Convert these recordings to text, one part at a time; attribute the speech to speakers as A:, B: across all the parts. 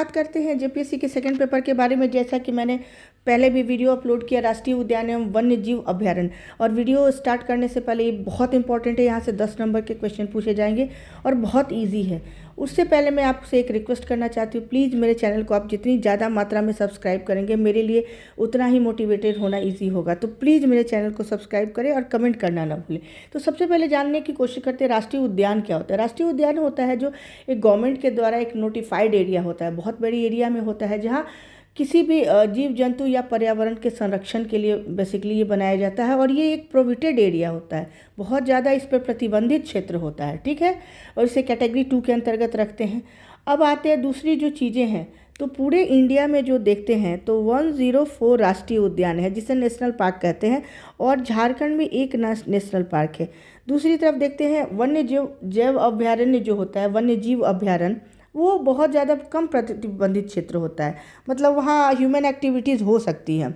A: बात करते हैं जेपीएससी के सेकंड पेपर के बारे में। जैसा कि मैंने पहले भी वीडियो अपलोड किया राष्ट्रीय उद्यान एवं वन्य जीव अभ्यारण्य, और वीडियो स्टार्ट करने से पहले ये बहुत इंपॉर्टेंट है, यहाँ से 10 नंबर के क्वेश्चन पूछे जाएंगे और बहुत ईजी है। उससे पहले मैं आपसे एक रिक्वेस्ट करना चाहती हूँ, प्लीज़ मेरे चैनल को आप जितनी ज़्यादा मात्रा में सब्सक्राइब करेंगे मेरे लिए उतना ही मोटिवेटेड होना ईजी होगा। तो प्लीज़ मेरे चैनल को सब्सक्राइब करें और कमेंट करना ना भूलें। तो सबसे पहले जानने की कोशिश करते हैं राष्ट्रीय उद्यान क्या होता है। राष्ट्रीय उद्यान होता है जो एक गवर्नमेंट के द्वारा एक नोटिफाइड एरिया होता है, बहुत बड़ी एरिया में होता है, जहाँ किसी भी जीव जंतु या पर्यावरण के संरक्षण के लिए बेसिकली ये बनाया जाता है। और ये एक प्रोहिबिटेड एरिया होता है, बहुत ज़्यादा इस पर प्रतिबंधित क्षेत्र होता है, ठीक है, और इसे कैटेगरी 2 के अंतर्गत रखते हैं। अब आते हैं दूसरी जो चीज़ें हैं, तो पूरे इंडिया में जो देखते हैं तो 104 राष्ट्रीय उद्यान है जिसे नेशनल पार्क कहते हैं, और झारखंड में एक नेशनल पार्क है। दूसरी तरफ देखते हैं वन्य जैव अभ्यारण्य जो होता है, वन्य जीव अभ्यारण्य, वो बहुत ज़्यादा कम प्रतिबंधित क्षेत्र होता है, मतलब वहाँ ह्यूमन एक्टिविटीज़ हो सकती हैं।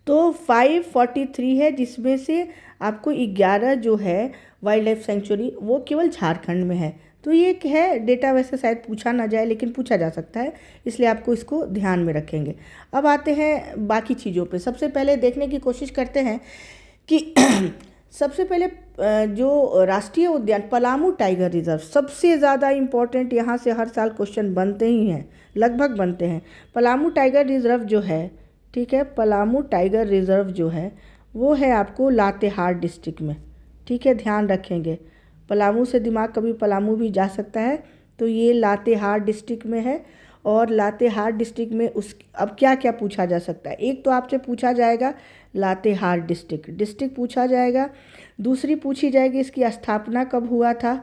A: तो 543 है, जिसमें से आपको 11 जो है वाइल्ड लाइफ सेंचुरी वो केवल झारखंड में है। तो ये एक है डेटा, वैसे शायद पूछा ना जाए लेकिन पूछा जा सकता है, इसलिए आपको इसको ध्यान में रखेंगे। अब आते हैं बाकी चीज़ों पे। सबसे पहले देखने की कोशिश करते हैं कि सबसे पहले जो राष्ट्रीय उद्यान पलामू टाइगर रिजर्व सबसे ज़्यादा इम्पोर्टेंट, यहाँ से हर साल क्वेश्चन बनते ही हैं, लगभग बनते हैं। पलामू टाइगर रिजर्व जो है, ठीक है, पलामू टाइगर रिजर्व जो है वो है आपको लातेहार डिस्ट्रिक्ट में, ठीक है, ध्यान रखेंगे। पलामू से दिमाग कभी पलामू भी जा सकता है, तो ये लातेहार डिस्ट्रिक्ट में है। और लातेहार डिस्ट्रिक्ट में अब क्या क्या पूछा जा सकता है, एक तो आपसे पूछा जाएगा लातेहार डिस्ट्रिक्ट पूछा जाएगा, दूसरी पूछी जाएगी इसकी स्थापना कब हुआ था,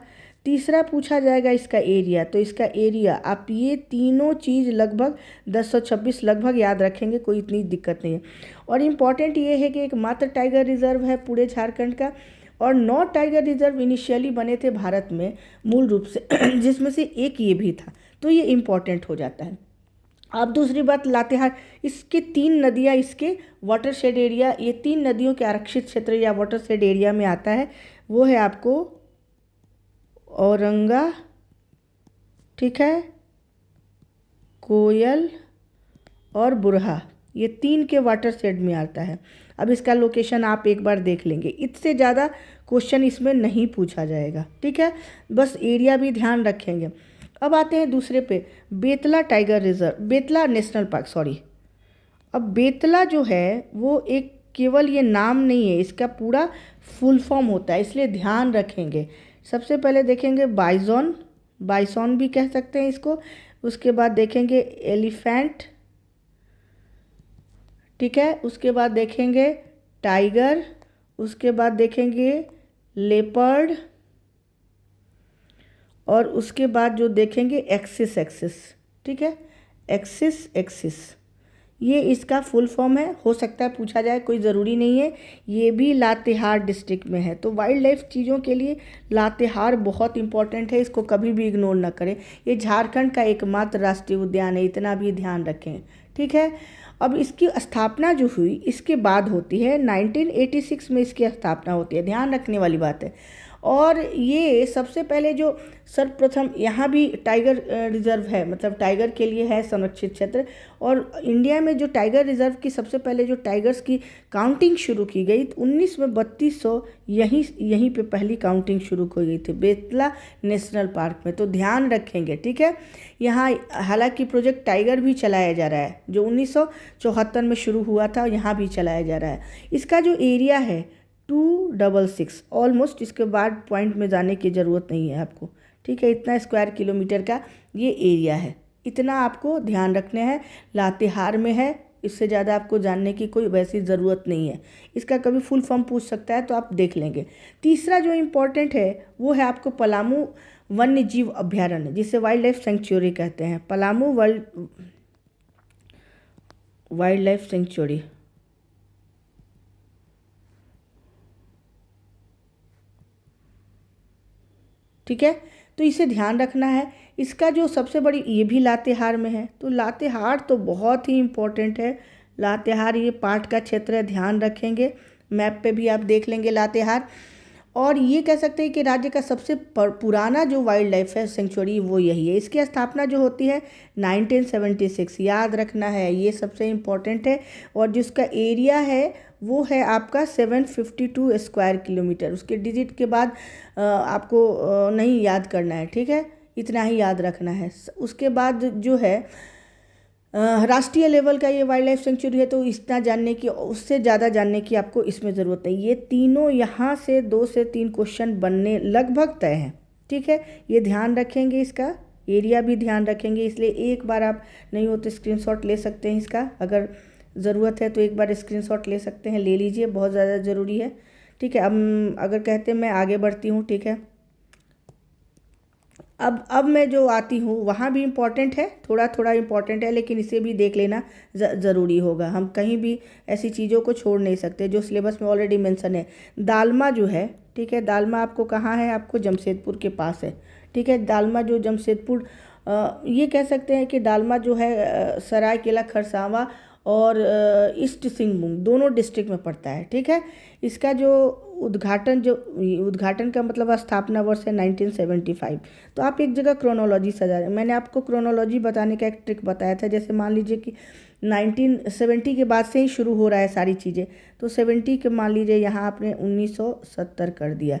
A: तीसरा पूछा जाएगा इसका एरिया। तो इसका एरिया आप ये तीनों चीज़ लगभग 1026 लगभग याद रखेंगे, कोई इतनी दिक्कत नहीं है। और इम्पॉर्टेंट ये है कि एक मात्र टाइगर रिजर्व है पूरे झारखंड का, और 9 टाइगर रिजर्व इनिशियली बने थे भारत में मूल रूप से जिसमें से एक ये भी था, तो ये इम्पॉर्टेंट हो जाता है। अब दूसरी बात, लातेहार, इसके 3 नदियाँ इसके वाटरशेड एरिया, ये 3 नदियों के आरक्षित क्षेत्र या वाटरशेड एरिया में आता है। वो है आपको औरंगा, ठीक है, कोयल और बुरहा, ये 3 के वाटरशेड में आता है। अब इसका लोकेशन आप एक बार देख लेंगे, इससे ज़्यादा क्वेश्चन इसमें नहीं पूछा जाएगा, ठीक है, बस एरिया भी ध्यान रखेंगे। अब आते हैं दूसरे पे, Betla tiger reserve, Betla national park, sorry. अब बेतला जो है वो एक केवल ये नाम नहीं है, इसका पूरा फुल फॉर्म होता है, इसलिए ध्यान रखेंगे। सबसे पहले देखेंगे बाइसॉन भी कह सकते हैं इसको, उसके बाद देखेंगे एलिफेंट, ठीक है, उसके बाद देखेंगे टाइगर, उसके बाद देखेंगे लेपर्ड, और उसके बाद जो देखेंगे एक्सिस, ठीक है, एक्सिस, ये इसका फुल फॉर्म है। हो सकता है पूछा जाए, कोई ज़रूरी नहीं है। ये भी लातेहार डिस्ट्रिक्ट में है। तो वाइल्ड लाइफ चीज़ों के लिए लातेहार बहुत इंपॉर्टेंट है, इसको कभी भी इग्नोर ना करें। ये झारखंड का एकमात्र राष्ट्रीय उद्यान है, इतना भी ध्यान रखें, ठीक है। अब इसकी स्थापना जो हुई इसके बाद होती है, 1986 में इसकी स्थापना होती है, ध्यान रखने वाली बात है। और ये सबसे पहले जो सर्वप्रथम, यहाँ भी टाइगर रिजर्व है, मतलब टाइगर के लिए है संरक्षित क्षेत्र। और इंडिया में जो टाइगर रिजर्व की सबसे पहले जो टाइगर्स की काउंटिंग शुरू की गई 19 में 3200 यहीं पे पहली काउंटिंग शुरू की गई थी, बेतला नेशनल पार्क में। तो ध्यान रखेंगे, ठीक है। यहाँ हालांकि प्रोजेक्ट टाइगर भी चलाया जा रहा है, जो 1974 में शुरू हुआ था, यहाँ भी चलाया जा रहा है। इसका जो एरिया है 266 ऑलमोस्ट, इसके बाद पॉइंट में जाने की ज़रूरत नहीं है आपको, ठीक है। इतना स्क्वायर किलोमीटर का ये एरिया है, इतना आपको ध्यान रखने हैं। लातेहार में है, इससे ज़्यादा आपको जानने की कोई वैसी ज़रूरत नहीं है। इसका कभी फुल फॉर्म पूछ सकता है तो आप देख लेंगे। तीसरा जो इम्पोर्टेंट है वो है आपको पलामू वन्य जीव अभ्यारण्य, जिसे वाइल्ड लाइफ सेंचुरी कहते हैं। पलामू वाइल्ड लाइफ सेंचुरी, ठीक है, तो इसे ध्यान रखना है। इसका जो सबसे बड़ी, ये भी लातेहार में है, तो लातेहार तो बहुत ही इम्पोर्टेंट है। लातेहार ये पार्ट का क्षेत्र है, ध्यान रखेंगे, मैप पे भी आप देख लेंगे लातेहार। और ये कह सकते हैं कि राज्य का सबसे पुराना जो वाइल्ड लाइफ है सेंचुरी वो यही है। इसकी स्थापना जो होती है 1976, याद रखना है, ये सबसे इम्पोर्टेंट है। और जिसका एरिया है वो है आपका 752 स्क्वायर किलोमीटर। उसके डिजिट के बाद आपको नहीं याद करना है, ठीक है, इतना ही याद रखना है। उसके बाद जो है राष्ट्रीय लेवल का ये वाइल्ड लाइफ सेंचुरी है, तो इतना जानने की, उससे ज़्यादा जानने की आपको इसमें ज़रूरत नहीं। ये तीनों यहाँ से 2 से 3 क्वेश्चन बनने लगभग तय हैं, ठीक है। ये ध्यान रखेंगे, इसका एरिया भी ध्यान रखेंगे, इसलिए एक बार आप नहीं हो तो स्क्रीनशॉट ले सकते हैं इसका, अगर ज़रूरत है तो एक बार स्क्रीनशॉट ले सकते हैं, ले लीजिए, बहुत ज़्यादा ज़रूरी है, ठीक है। अब अगर कहते हैं मैं आगे बढ़ती हूँ, ठीक है। अब मैं जो आती हूँ वहाँ भी इम्पॉर्टेंट है, थोड़ा थोड़ा इम्पॉर्टेंट है, लेकिन इसे भी देख लेना ज़रूरी होगा। हम कहीं भी ऐसी चीज़ों को छोड़ नहीं सकते जो सिलेबस में ऑलरेडी मेंशन है। दालमा जो है, ठीक है, दालमा आपको कहाँ है, आपको जमशेदपुर के पास है, ठीक है। दालमा जो जमशेदपुर, ये कह सकते हैं कि दालमा जो है सरायकेला खरसावां और ईस्ट सिंहभूम दोनों डिस्ट्रिक्ट में पड़ता है, ठीक है। इसका जो उद्घाटन का मतलब स्थापना वर्ष है 1975। तो आप एक जगह क्रोनोलॉजी सजा रहे हैं। मैंने आपको क्रोनोलॉजी बताने का एक ट्रिक बताया था, जैसे मान लीजिए कि 1970 के बाद से ही शुरू हो रहा है सारी चीज़ें, तो 70 के मान लीजिए यहाँ आपने 1970 कर दिया,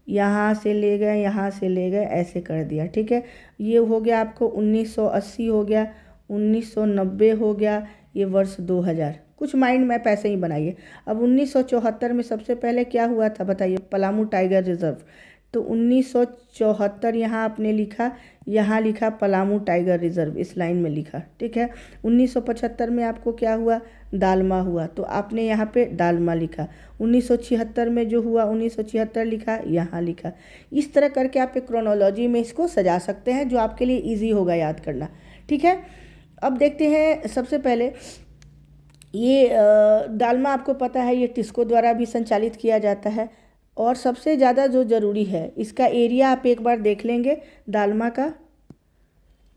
A: यहाँ से ले गए, यहाँ से ले गए, ऐसे कर दिया, ठीक है। ये हो गया आपको 1980 हो गया, 1990 हो गया, ये वर्ष 2000, कुछ माइंड मैप ऐसे ही बनाइए। अब 1974 में सबसे पहले क्या हुआ था बताइए, पलामू टाइगर रिजर्व। तो 1974 यहाँ आपने लिखा, यहाँ लिखा पलामू टाइगर रिजर्व, इस लाइन में लिखा, ठीक है। 1975 में आपको क्या हुआ, दालमा हुआ, तो आपने यहाँ पे दालमा लिखा। 1976 में जो हुआ 1976 लिखा, यहाँ लिखा। इस तरह करके आप एक क्रोनोलॉजी में इसको सजा सकते हैं, जो आपके लिए ईजी होगा याद करना, ठीक है। अब देखते हैं, सबसे पहले ये दालमा आपको पता है ये टिस्को द्वारा भी संचालित किया जाता है। और सबसे ज़्यादा जो ज़रूरी है, इसका एरिया आप एक बार देख लेंगे दालमा का।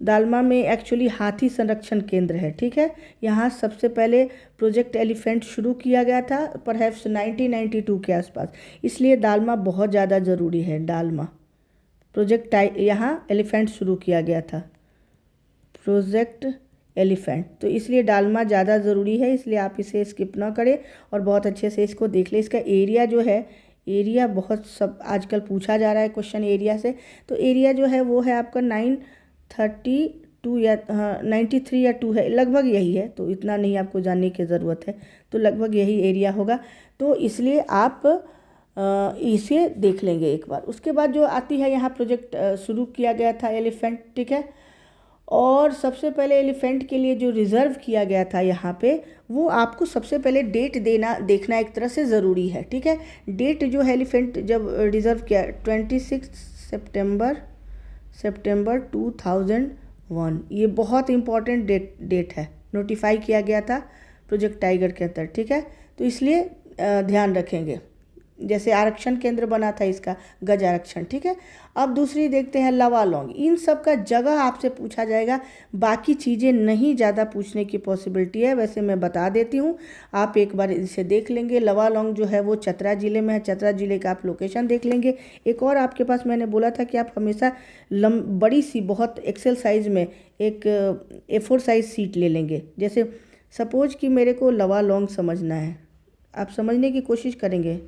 A: दालमा में एक्चुअली हाथी संरक्षण केंद्र है, ठीक है। यहाँ सबसे पहले प्रोजेक्ट एलिफेंट शुरू किया गया था, परहैप्स 1992 के आसपास, इसलिए दालमा बहुत ज़्यादा ज़रूरी है। दालमा प्रोजेक्ट यहाँ एलिफेंट शुरू किया गया था, प्रोजेक्ट एलिफेंट, तो इसलिए दालमा ज़्यादा ज़रूरी है, इसलिए आप इसे स्किप ना करें और बहुत अच्छे से इसको देख लें। इसका एरिया जो है, एरिया बहुत सब आजकल पूछा जा रहा है क्वेश्चन एरिया से, तो एरिया जो है वो है आपका 932 या 93 या 2 है, लगभग यही है, तो इतना नहीं आपको जानने की ज़रूरत है, तो लगभग यही एरिया होगा, तो इसलिए आप इसे देख लेंगे एक बार। उसके बाद जो आती है यहाँ प्रोजेक्ट शुरू किया गया था एलिफेंट, ठीक है। और सबसे पहले एलिफेंट के लिए जो रिज़र्व किया गया था यहाँ पे, वो आपको सबसे पहले डेट देखना एक तरह से ज़रूरी है, ठीक है। डेट जो है एलिफेंट जब रिज़र्व किया 26 सितंबर 2001, ये बहुत इंपॉर्टेंट डेट है, नोटिफाई किया गया था प्रोजेक्ट टाइगर के अंदर, ठीक है। तो इसलिए ध्यान रखेंगे, जैसे आरक्षण केंद्र बना था इसका, गज आरक्षण, ठीक है। अब दूसरी देखते हैं लवालोंग। इन सब का जगह आपसे पूछा जाएगा, बाकी चीज़ें नहीं ज़्यादा पूछने की पॉसिबिलिटी है, वैसे मैं बता देती हूँ, आप एक बार इसे देख लेंगे। लवालोंग जो है वो चतरा ज़िले में है, चतरा ज़िले का आप लोकेशन देख लेंगे। एक और आपके पास मैंने बोला था कि आप हमेशा बड़ी सी, बहुत एक्सेल साइज़ में एक A4 साइज़ सीट ले लेंगे। जैसे सपोज कि मेरे को लवालोंग समझना है, आप समझने की कोशिश करेंगे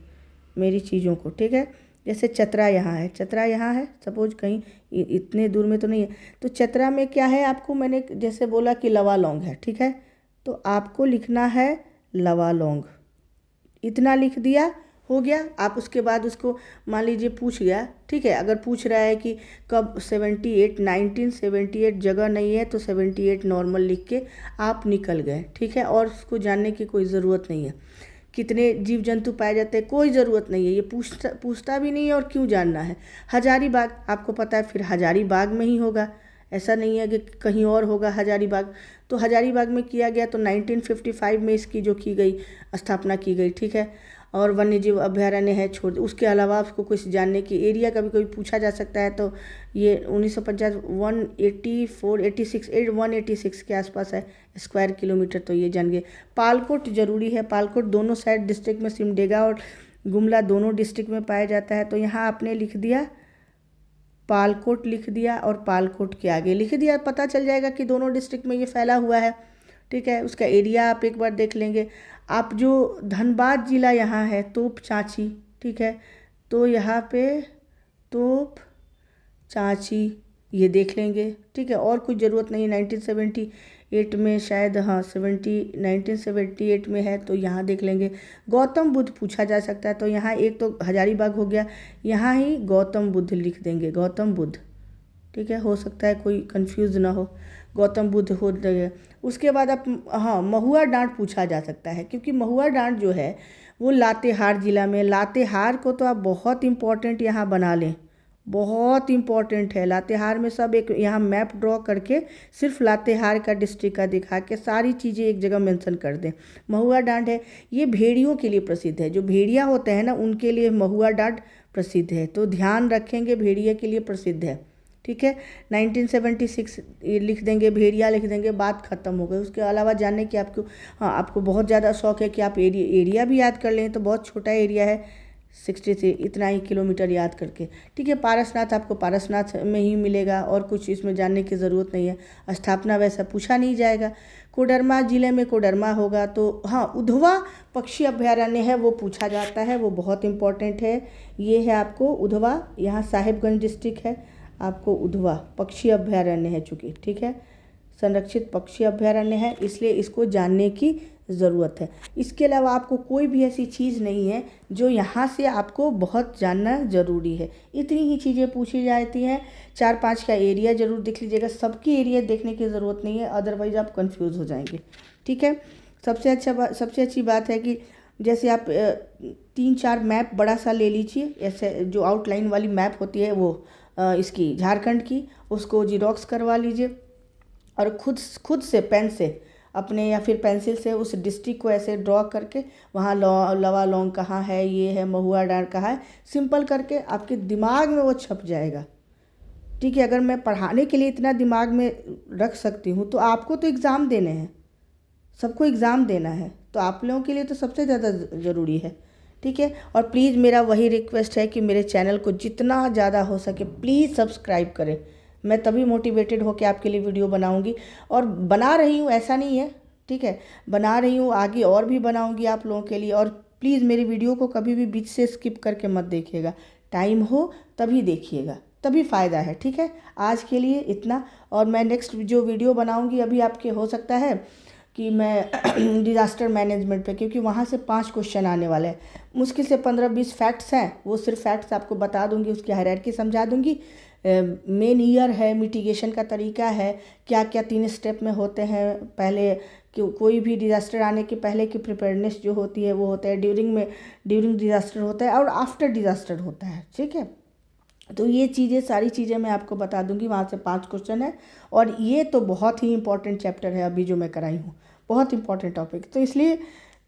A: मेरी चीज़ों को, ठीक है। जैसे चतरा यहाँ है, चतरा यहाँ है, सपोज कहीं इतने दूर में तो नहीं है, तो चतरा में क्या है, आपको मैंने जैसे बोला कि लवालोंग है, ठीक है, तो आपको लिखना है लवालोंग, इतना लिख दिया, हो गया। आप उसके बाद उसको मान लीजिए पूछ गया, ठीक है, अगर पूछ रहा है कि कब 1978 जगह नहीं है, तो 78 नॉर्मल लिख के आप निकल गए, ठीक है। और उसको जानने की कोई ज़रूरत नहीं है, कितने जीव जंतु पाए जाते हैं कोई ज़रूरत नहीं है, ये पूछता भी नहीं है, और क्यों जानना है। हजारीबाग आपको पता है, फिर हजारीबाग में ही होगा, ऐसा नहीं है कि कहीं और होगा हजारीबाग। तो हजारीबाग में किया गया, तो 1955 में इसकी जो की गई स्थापना की गई, ठीक है। और वन्य जीव अभ्यारण्य है, छोड़। उसके अलावा आपको कुछ जानने की, एरिया कभी कभी पूछा जा सकता है, तो ये 1950 186 के आसपास है स्क्वायर किलोमीटर, तो ये जान गए। पालकोट जरूरी है, पालकोट दोनों साइड डिस्ट्रिक्ट में सिमडेगा और गुमला दोनों डिस्ट्रिक्ट में पाया जाता है। तो यहाँ आपने लिख दिया पालकोट, लिख दिया और पालकोट के आगे लिख दिया, पता चल जाएगा कि दोनों डिस्ट्रिक्ट में ये फैला हुआ है। ठीक है, उसका एरिया आप एक बार देख लेंगे। आप जो धनबाद जिला यहाँ है तोप चांची, ठीक है, तो यहाँ पे तोप चांची ये देख लेंगे। ठीक है, और कुछ ज़रूरत नहीं। 1978 में शायद, हाँ 1978 में है, तो यहाँ देख लेंगे। गौतम बुद्ध पूछा जा सकता है, तो यहाँ एक तो हजारीबाग हो गया, यहाँ ही गौतम बुद्ध लिख देंगे, गौतम बुद्ध। ठीक है, हो सकता है कोई कंफ्यूज ना हो, गौतम बुद्ध हो जाएगा। उसके बाद आप, हाँ महुआ डांड पूछा जा सकता है, क्योंकि महुआ डांड जो है वो लातेहार ज़िला में। लातेहार को तो आप बहुत इम्पोर्टेंट यहाँ बना लें, बहुत इम्पॉर्टेंट है। लातेहार में सब एक यहाँ मैप ड्रॉ करके सिर्फ लातेहार का डिस्ट्रिक्ट का दिखा के सारी चीज़ें एक जगह मेंशन कर दें। महुआ डांड है, ये भेड़ियों के लिए प्रसिद्ध है, जो भेड़िया होते हैं ना उनके लिए महुआ डांड प्रसिद्ध है, तो ध्यान रखेंगे भेड़िया के लिए प्रसिद्ध है। ठीक है, 1976 लिख देंगे, भेड़िया लिख देंगे, बात खत्म हो गई। उसके अलावा जानने की आपको, हाँ आपको बहुत ज़्यादा शौक है कि आप एरिया भी याद कर लें, तो बहुत छोटा एरिया है, 63 इतना ही किलोमीटर याद करके। ठीक है, पारसनाथ आपको पारसनाथ में ही मिलेगा, और कुछ इसमें जानने की ज़रूरत नहीं है। स्थापना वैसा पूछा नहीं जाएगा। कोडरमा जिले में कोडरमा होगा, तो हाँ उधवा पक्षी अभयारण्य है वो पूछा जाता है, वो बहुत इम्पोर्टेंट है। ये है आपको उधवा, यहाँ साहिबगंज डिस्ट्रिक्ट है, आपको उधवा पक्षी अभयारण्य है चूँकि, ठीक है, संरक्षित पक्षी अभयारण्य है, इसलिए इसको जानने की ज़रूरत है। इसके अलावा आपको कोई भी ऐसी चीज़ नहीं है जो यहाँ से आपको बहुत जानना ज़रूरी है। इतनी ही चीज़ें पूछी जाती हैं। 4-5 का एरिया ज़रूर देख लीजिएगा, सबकी एरिया देखने की ज़रूरत नहीं है, अदरवाइज़ आप कंफ्यूज हो जाएंगे। ठीक है, सबसे अच्छी बात है कि जैसे आप 3-4 मैप बड़ा सा ले लीजिए, ऐसे जो आउटलाइन वाली मैप होती है वो इसकी झारखंड की, उसको जीरोक्स करवा लीजिए और खुद से पेन से अपने या फिर पेंसिल से उस डिस्ट्रिक्ट को ऐसे ड्रॉ करके, वहाँ लवा लौंग कहाँ है, ये है महुआ डांड कहाँ है, सिंपल करके आपके दिमाग में वो छप जाएगा। ठीक है, अगर मैं पढ़ाने के लिए इतना दिमाग में रख सकती हूँ, तो आपको तो एग्ज़ाम देने हैं, सबको एग्ज़ाम देना है, तो आप लोगों के लिए तो सबसे ज़्यादा ज़रूरी है। ठीक है, और प्लीज़ मेरा वही रिक्वेस्ट है कि मेरे चैनल को जितना ज़्यादा हो सके प्लीज़ सब्सक्राइब करें। मैं तभी मोटिवेटेड होकर आपके लिए वीडियो बनाऊंगी, और बना रही हूँ, ऐसा नहीं है। ठीक है, बना रही हूँ, आगे और भी बनाऊंगी आप लोगों के लिए। और प्लीज़ मेरी वीडियो को कभी भी बीच से स्किप करके मत देखिएगा, टाइम हो तभी देखिएगा, तभी फ़ायदा है। ठीक है, आज के लिए इतना, और मैं नेक्स्ट जो वीडियो बनाऊँगी अभी आपके हो सकता है कि मैं डिज़ास्टर मैनेजमेंट पे, क्योंकि वहाँ से 5 क्वेश्चन आने वाले हैं, मुश्किल से 15-20 फैक्ट्स हैं, वो सिर्फ फैक्ट्स आपको बता दूंगी, उसकी हायरार्की समझा दूंगी। मेन ईयर है, मिटिगेशन का तरीका है, क्या क्या 3 स्टेप में होते हैं, पहले कि कोई भी डिज़ास्टर आने के पहले की प्रिपेयर्डनेस जो होती है वो होता है, ड्यूरिंग डिज़ास्टर होता है, और आफ्टर डिज़ास्टर होता है। ठीक है, तो ये चीज़ें, सारी चीज़ें मैं आपको बता दूंगी। वहाँ से 5 क्वेश्चन है, और ये तो बहुत ही इंपॉर्टेंट चैप्टर है अभी जो मैं कराई हूँ, बहुत इंपॉर्टेंट टॉपिक, तो इसलिए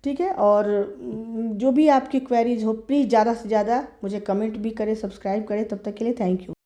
A: ठीक है। और जो भी आपकी क्वेरीज हो प्लीज़ ज़्यादा से ज़्यादा मुझे कमेंट भी करें, सब्सक्राइब करें। तब तक के लिए थैंक यू।